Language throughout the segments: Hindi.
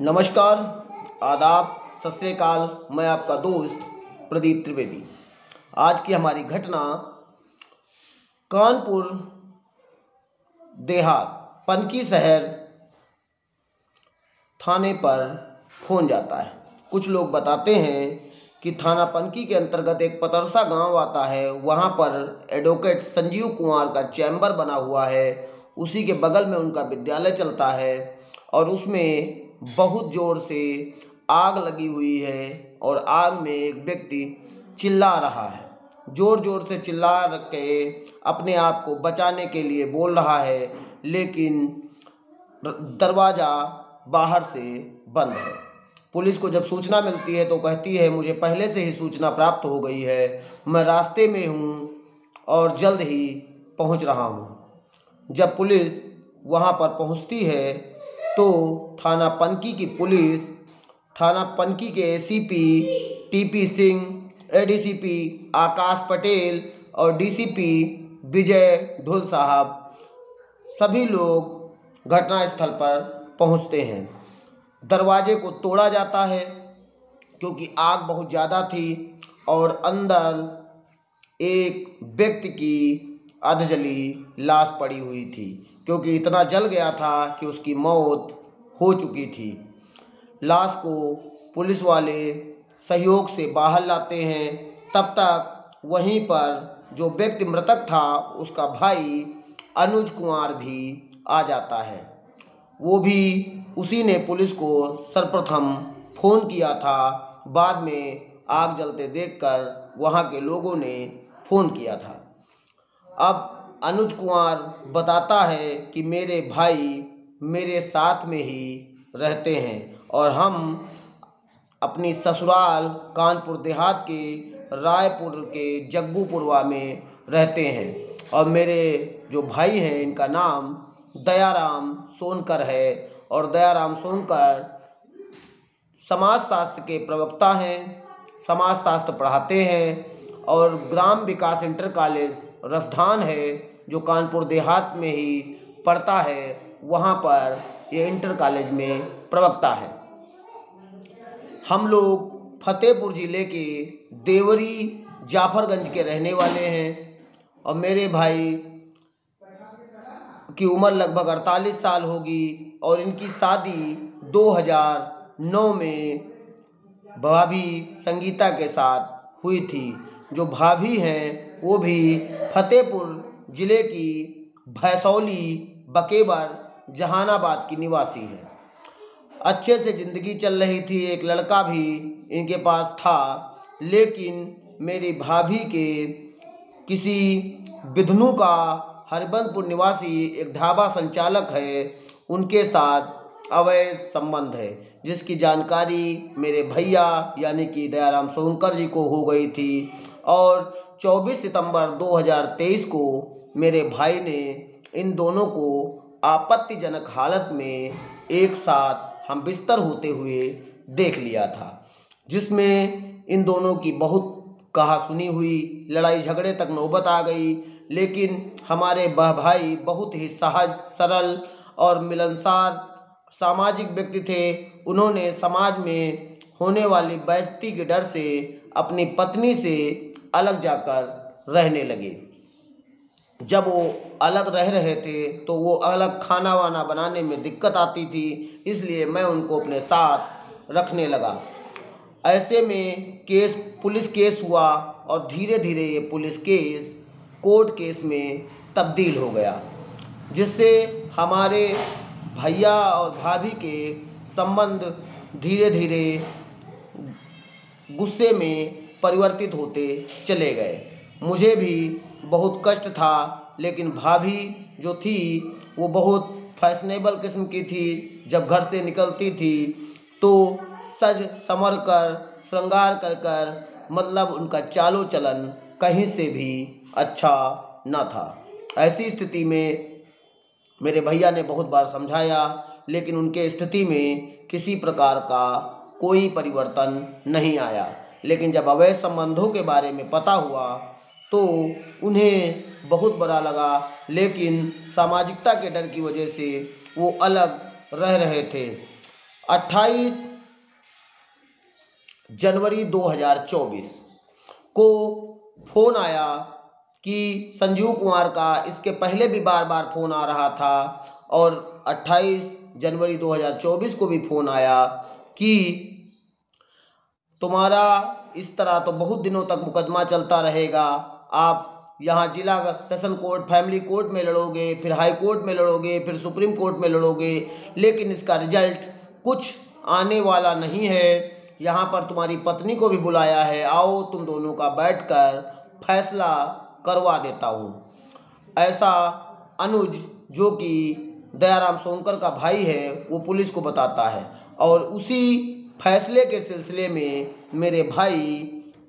नमस्कार, आदाब, सत श्री अकाल। मैं आपका दोस्त प्रदीप त्रिवेदी। आज की हमारी घटना कानपुर देहात पनकी शहर थाने पर फोन जाता है। कुछ लोग बताते हैं कि थाना पनकी के अंतर्गत एक पतरसा गांव आता है। वहां पर एडवोकेट संजीव कुमार का चैम्बर बना हुआ है। उसी के बगल में उनका विद्यालय चलता है और उसमें बहुत ज़ोर से आग लगी हुई है और आग में एक व्यक्ति चिल्ला रहा है। ज़ोर ज़ोर से चिल्ला के अपने आप को बचाने के लिए बोल रहा है, लेकिन दरवाज़ा बाहर से बंद है। पुलिस को जब सूचना मिलती है तो कहती है, मुझे पहले से ही सूचना प्राप्त हो गई है, मैं रास्ते में हूँ और जल्द ही पहुँच रहा हूँ। जब पुलिस वहाँ पर पहुँचती है तो थाना पनकी की पुलिस, थाना पनकी के ACP TP Singh, ADCP Akash Patel और डीसीपी विजय ढोल साहब, सभी लोग घटनास्थल पर पहुंचते हैं। दरवाजे को तोड़ा जाता है क्योंकि आग बहुत ज़्यादा थी और अंदर एक व्यक्ति की अधजली लाश पड़ी हुई थी, क्योंकि इतना जल गया था कि उसकी मौत हो चुकी थी। लाश को पुलिस वाले सहयोग से बाहर लाते हैं। तब तक वहीं पर जो व्यक्ति मृतक था उसका भाई अनुज कुमार भी आ जाता है। वो भी उसी ने पुलिस को सर्वप्रथम फ़ोन किया था। बाद में आग जलते देखकर वहाँ के लोगों ने फ़ोन किया था। अब अनुज कुमार बताता है कि मेरे भाई मेरे साथ में ही रहते हैं और हम अपनी ससुराल कानपुर देहात के रायपुर के जग्गूपुरवा में रहते हैं और मेरे जो भाई हैं इनका नाम दयाराम सोनकर है और दयाराम सोनकर समाजशास्त्र के प्रवक्ता हैं, समाजशास्त्र पढ़ाते हैं और ग्राम विकास इंटर कॉलेज रसधान है जो कानपुर देहात में ही पढ़ता है, वहाँ पर ये इंटर कॉलेज में प्रवक्ता है। हम लोग फतेहपुर ज़िले के देवरी जाफरगंज के रहने वाले हैं और मेरे भाई की उम्र लगभग 48 साल होगी और इनकी शादी 2009 में भाभी संगीता के साथ हुई थी। जो भाभी हैं वो भी फतेहपुर ज़िले की भैसौली बकेबर जहानाबाद की निवासी है। अच्छे से ज़िंदगी चल रही थी। एक लड़का भी इनके पास था, लेकिन मेरी भाभी के किसी विधनु का हरिबंदपुर निवासी एक ढाबा संचालक है, उनके साथ अवैध संबंध है, जिसकी जानकारी मेरे भैया यानी कि दयाराम सोनकर जी को हो गई थी और 24 सितंबर 2023 को मेरे भाई ने इन दोनों को आपत्तिजनक हालत में एक साथ हम बिस्तर होते हुए देख लिया था, जिसमें इन दोनों की बहुत कहा सुनी हुई, लड़ाई झगड़े तक नौबत आ गई। लेकिन हमारे भाई बहुत ही सहज सरल और मिलनसार सामाजिक व्यक्ति थे। उन्होंने समाज में होने वाली बेइज्जती के डर से अपनी पत्नी से अलग जाकर रहने लगे। जब वो अलग रह रहे थे तो वो अलग खाना वाना बनाने में दिक्कत आती थी, इसलिए मैं उनको अपने साथ रखने लगा। ऐसे में पुलिस केस हुआ और धीरे धीरे ये पुलिस केस कोर्ट केस में तब्दील हो गया, जिससे हमारे भैया और भाभी के संबंध धीरे धीरे गुस्से में परिवर्तित होते चले गए। मुझे भी बहुत कष्ट था, लेकिन भाभी जो थी वो बहुत फैशनेबल किस्म की थी। जब घर से निकलती थी तो सज संवर कर श्रृंगार कर मतलब उनका चालो चलन कहीं से भी अच्छा न था। ऐसी स्थिति में मेरे भैया ने बहुत बार समझाया, लेकिन उनके स्थिति में किसी प्रकार का कोई परिवर्तन नहीं आया। लेकिन जब अवैध संबंधों के बारे में पता हुआ तो उन्हें बहुत बुरा लगा, लेकिन सामाजिकता के डर की वजह से वो अलग रह रहे थे। 28 जनवरी 2024 को फोन आया कि संजीव कुमार का, इसके पहले भी बार बार फोन आ रहा था और 28 जनवरी 2024 को भी फोन आया कि तुम्हारा इस तरह तो बहुत दिनों तक मुकदमा चलता रहेगा, आप यहाँ जिला सेशन कोर्ट, फैमिली कोर्ट में लड़ोगे, फिर हाई कोर्ट में लड़ोगे, फिर सुप्रीम कोर्ट में लड़ोगे, लेकिन इसका रिजल्ट कुछ आने वाला नहीं है। यहाँ पर तुम्हारी पत्नी को भी बुलाया है, आओ तुम दोनों का बैठकर फैसला करवा देता हूँ। ऐसा अनुज, जो कि दयाराम सोनकर का भाई है, वो पुलिस को बताता है और उसी फैसले के सिलसिले में मेरे भाई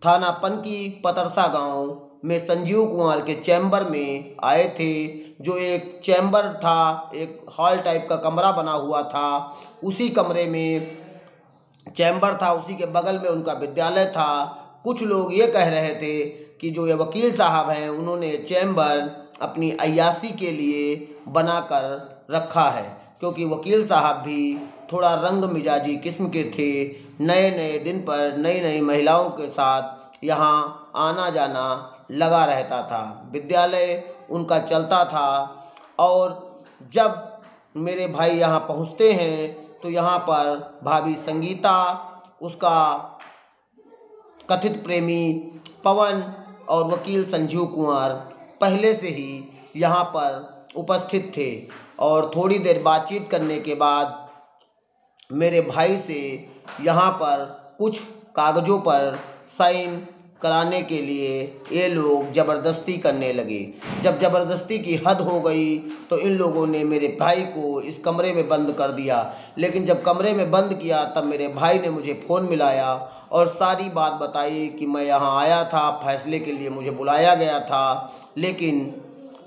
थाना पनकी पतरसा गांव में संजीव कुमार के चैम्बर में आए थे। जो एक चैम्बर था, एक हॉल टाइप का कमरा बना हुआ था, उसी कमरे में चैम्बर था, उसी के बगल में उनका विद्यालय था। कुछ लोग ये कह रहे थे कि जो ये वकील साहब हैं, उन्होंने चैम्बर अपनी अय्याशी के लिए बनाकर रखा है, क्योंकि वकील साहब भी थोड़ा रंग मिजाजी किस्म के थे। नए नए दिन पर नई नई महिलाओं के साथ यहाँ आना जाना लगा रहता था, विद्यालय उनका चलता था। और जब मेरे भाई यहाँ पहुँचते हैं तो यहाँ पर भाभी संगीता, उसका कथित प्रेमी पवन और वकील संजीव कुमार पहले से ही यहाँ पर उपस्थित थे। और थोड़ी देर बातचीत करने के बाद मेरे भाई से यहाँ पर कुछ कागज़ों पर साइन कराने के लिए ये लोग ज़बरदस्ती करने लगे। जब ज़बरदस्ती की हद हो गई तो इन लोगों ने मेरे भाई को इस कमरे में बंद कर दिया। लेकिन जब कमरे में बंद किया तब मेरे भाई ने मुझे फ़ोन मिलाया और सारी बात बताई कि मैं यहाँ आया था, फैसले के लिए मुझे बुलाया गया था, लेकिन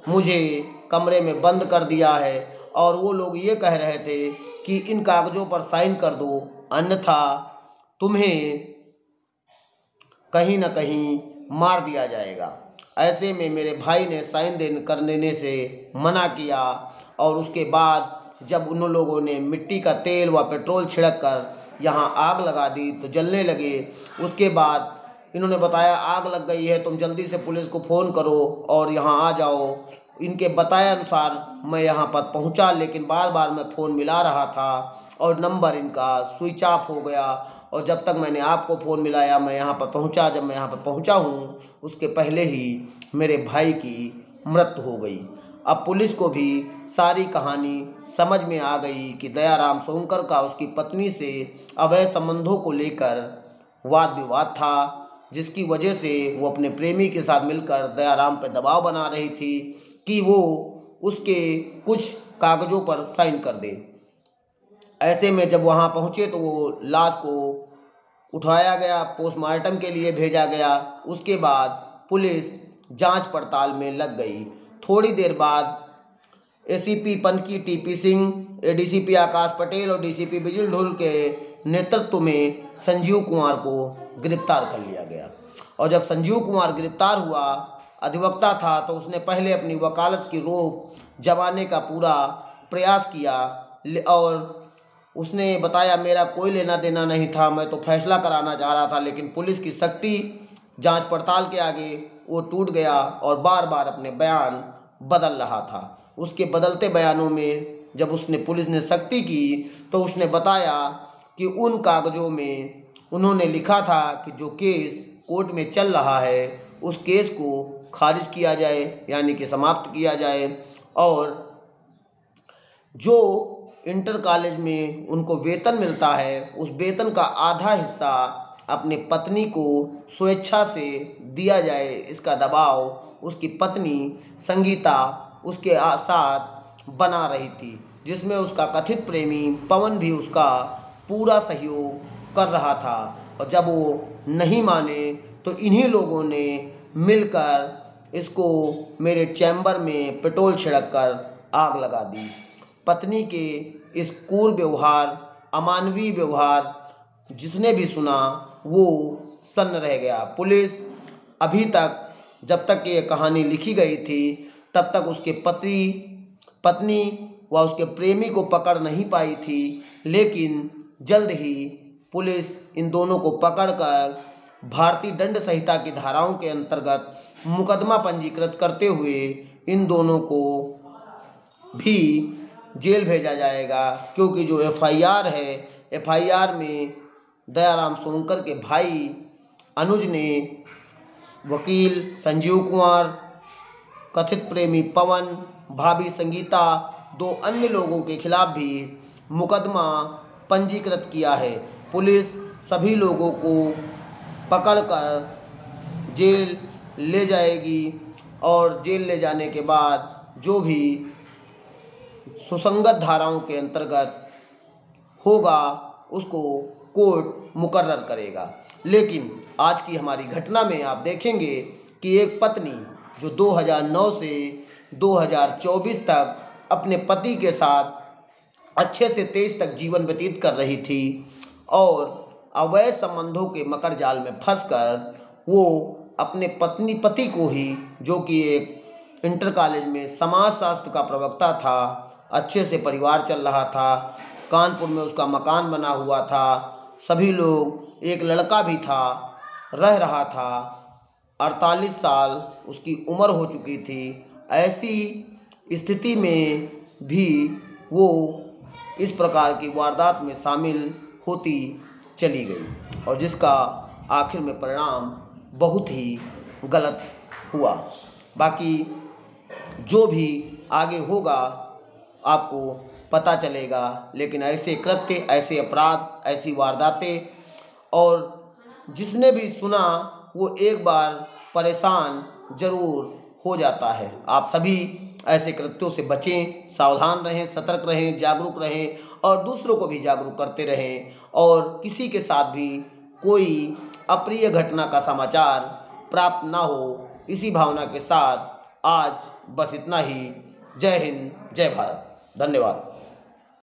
मुझे कमरे में बंद कर दिया है। और वो लोग ये कह रहे थे कि इन कागज़ों पर साइन कर दो, अन्यथा तुम्हें कहीं न कहीं मार दिया जाएगा। ऐसे में मेरे भाई ने साइन कर देने से मना किया। और उसके बाद जब उन लोगों ने मिट्टी का तेल व पेट्रोल छिड़क कर यहाँ आग लगा दी तो जलने लगे। उसके बाद इन्होंने बताया आग लग गई है, तुम जल्दी से पुलिस को फ़ोन करो और यहाँ आ जाओ। इनके बताए अनुसार मैं यहाँ पर पहुँचा, लेकिन बार बार मैं फ़ोन मिला रहा था और नंबर इनका स्विच ऑफ हो गया। और जब तक मैंने आपको फ़ोन मिलाया मैं यहाँ पर पहुँचा, जब मैं यहाँ पर पहुँचा हूँ उसके पहले ही मेरे भाई की मृत्यु हो गई। अब पुलिस को भी सारी कहानी समझ में आ गई कि दयाराम सोनकर का उसकी पत्नी से अवैध संबंधों को लेकर वाद विवाद था, जिसकी वजह से वो अपने प्रेमी के साथ मिलकर दयाराम पर दबाव बना रही थी कि वो उसके कुछ कागज़ों पर साइन कर दे। ऐसे में जब वहाँ पहुँचे तो वो लाश को उठाया गया, पोस्टमार्टम के लिए भेजा गया। उसके बाद पुलिस जांच पड़ताल में लग गई। थोड़ी देर बाद ACP Panki TP Singh, ADCP Akash Patel और डीसीपी बिजल ढोल के नेतृत्व में संजीव कुमार को गिरफ्तार कर लिया गया। और जब संजीव कुमार गिरफ्तार हुआ, अधिवक्ता था, तो उसने पहले अपनी वकालत की रोक जमाने का पूरा प्रयास किया और उसने बताया मेरा कोई लेना देना नहीं था, मैं तो फैसला कराना चाह रहा था, लेकिन पुलिस की सख्ती जांच पड़ताल के आगे वो टूट गया और बार बार अपने बयान बदल रहा था। उसके बदलते बयानों में जब पुलिस ने सख्ती की तो उसने बताया कि उन कागज़ों में उन्होंने लिखा था कि जो केस कोर्ट में चल रहा है उस केस को खारिज किया जाए, यानी कि समाप्त किया जाए, और जो इंटर कॉलेज में उनको वेतन मिलता है उस वेतन का आधा हिस्सा अपनी पत्नी को स्वेच्छा से दिया जाए। इसका दबाव उसकी पत्नी संगीता उसके साथ बना रही थी, जिसमें उसका कथित प्रेमी पवन भी उसका पूरा सहयोग कर रहा था। और जब वो नहीं माने तो इन्हीं लोगों ने मिलकर इसको मेरे चैम्बर में पेट्रोल छिड़क कर आग लगा दी। पत्नी के इस क्रूर व्यवहार, अमानवीय व्यवहार जिसने भी सुना वो सन्न रह गया। पुलिस अभी तक, जब तक ये कहानी लिखी गई थी, तब तक उसके पत्नी व उसके प्रेमी को पकड़ नहीं पाई थी, लेकिन जल्द ही पुलिस इन दोनों को पकड़कर भारतीय दंड संहिता की धाराओं के अंतर्गत मुकदमा पंजीकृत करते हुए इन दोनों को भी जेल भेजा जाएगा, क्योंकि जो एफआईआर है, एफआईआर में दयाराम सोनकर के भाई अनुज ने वकील संजीव कुमार, कथित प्रेमी पवन, भाभी संगीता, 2 अन्य लोगों के खिलाफ भी मुकदमा पंजीकृत किया है। पुलिस सभी लोगों को पकड़कर जेल ले जाएगी और जेल ले जाने के बाद जो भी सुसंगत धाराओं के अंतर्गत होगा उसको कोर्ट मुकर्रर करेगा। लेकिन आज की हमारी घटना में आप देखेंगे कि एक पत्नी जो 2009 से 2024 तक अपने पति के साथ अच्छे से 23 तक जीवन व्यतीत कर रही थी और अवैध संबंधों के मकर जाल में फंसकर वो अपने पति को ही, जो कि एक इंटर कॉलेज में समाजशास्त्र का प्रवक्ता था, अच्छे से परिवार चल रहा था, कानपुर में उसका मकान बना हुआ था, सभी लोग, एक लड़का भी था, रह रहा था, 48 साल उसकी उम्र हो चुकी थी। ऐसी स्थिति में भी वो इस प्रकार की वारदात में शामिल होती चली गई और जिसका आखिर में परिणाम बहुत ही गलत हुआ। बाकी जो भी आगे होगा आपको पता चलेगा, लेकिन ऐसे कृत्य, ऐसे अपराध, ऐसी वारदातें, और जिसने भी सुना वो एक बार परेशान जरूर हो जाता है। आप सभी ऐसे कृत्यों से बचें, सावधान रहें, सतर्क रहें, जागरूक रहें और दूसरों को भी जागरूक करते रहें और किसी के साथ भी कोई अप्रिय घटना का समाचार प्राप्त ना हो, इसी भावना के साथ आज बस इतना ही। जय हिंद, जय भारत, धन्यवाद।